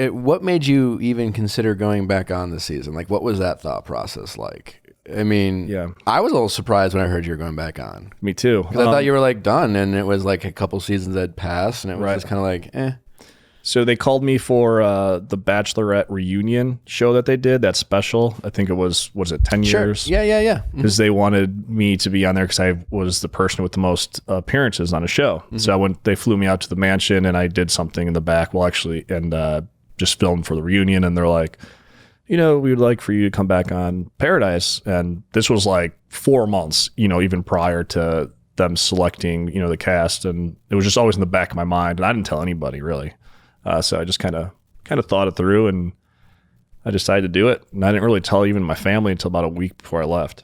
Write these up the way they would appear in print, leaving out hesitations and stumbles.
what made you even consider going back on the season? Like, what was that thought process like? I mean, I was a little surprised when I heard you were going back on. Me too. Because I thought you were like done, and it was like a couple seasons had passed, and it was just kind of like, eh. So they called me for the Bachelorette reunion show that they did, that special. I think it was it 10 years? Yeah. Because they wanted me to be on there because I was the person with the most appearances on a show. So they flew me out to the mansion, and I did something in the back, just filmed for the reunion. And they're like, we would like for you to come back on Paradise. And this was like 4 months, even prior to them selecting, the cast. And it was just always in the back of my mind. And I didn't tell anybody really. So I just kind of thought it through, and I decided to do it. And I didn't really tell even my family until about a week before I left.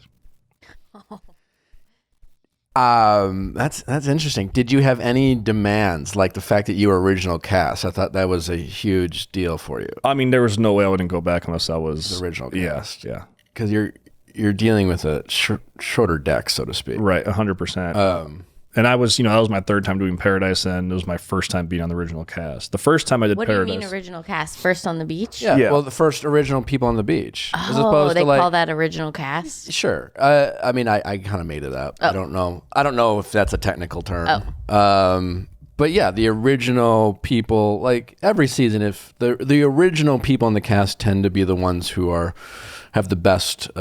That's interesting. Did you have any demands, like the fact that you were original cast? I thought that was a huge deal for you. I mean, there was no way I wouldn't go back unless I was the original cast. Yeah. Because you're dealing with a shorter deck, so to speak. Right, 100%. And I was, that was my third time doing Paradise, and it was my first time being on the original cast. The first time I did Paradise. What do you mean original cast? First on the beach? Yeah. Well, the first original people on the beach. Oh, as opposed they to call that original cast? Sure. I mean, I kind of made it up. Oh. I don't know if that's a technical term. Oh. But yeah, the original people, like every season, if the original people on the cast tend to be the ones who have the best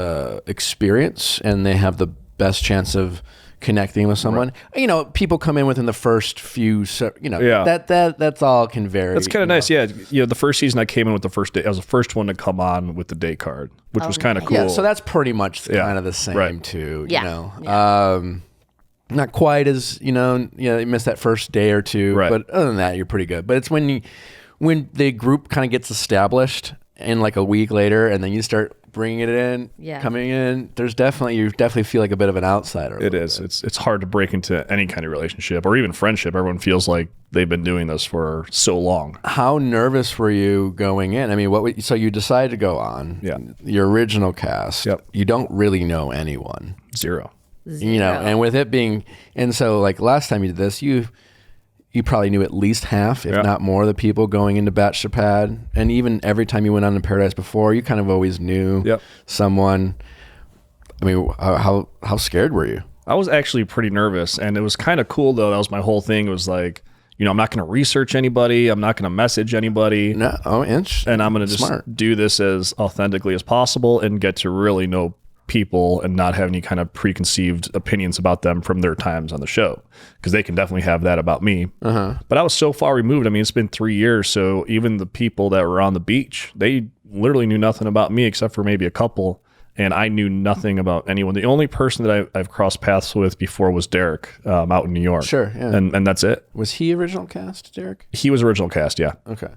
experience, and they have the best chance of connecting with someone. Right. People come in within the first few, that's all can vary. That's kind of nice. Yeah. The first season I came in with the first date. I was the first one to come on with the date card, which was kind of cool. Yeah. So that's pretty much kind of the same too, not quite as, you missed that first day or two, but other than that, you're pretty good. But it's when the group kind of gets established and like a week later, and then you start bringing it in, coming in, you definitely feel like a bit of an outsider. It is. It's hard to break into any kind of relationship or even friendship. Everyone feels like they've been doing this for so long. How nervous were you going in? I mean, so you decided to go on your original cast. Yep. You don't really know anyone. Zero. And with it being, and so like last time you did this, you probably knew at least half, if not more, of the people going into Bachelor Pad. And even every time you went on to Paradise before, you kind of always knew someone. I mean, how scared were you? I was actually pretty nervous, and it was kind of cool though. That was my whole thing. It was like, I'm not going to research anybody. I'm not going to message anybody. No, and I'm going to just do this as authentically as possible and get to really know people and not have any kind of preconceived opinions about them from their times on the show, because they can definitely have that about me. But I was so far removed. I mean, it's been 3 years, so even the people that were on the beach, they literally knew nothing about me except for maybe a couple, and I knew nothing about anyone. The only person that I've crossed paths with before was Derek out in New York. Sure, yeah. And that's it. Was he original cast, Derek? He was original cast, yeah. Okay.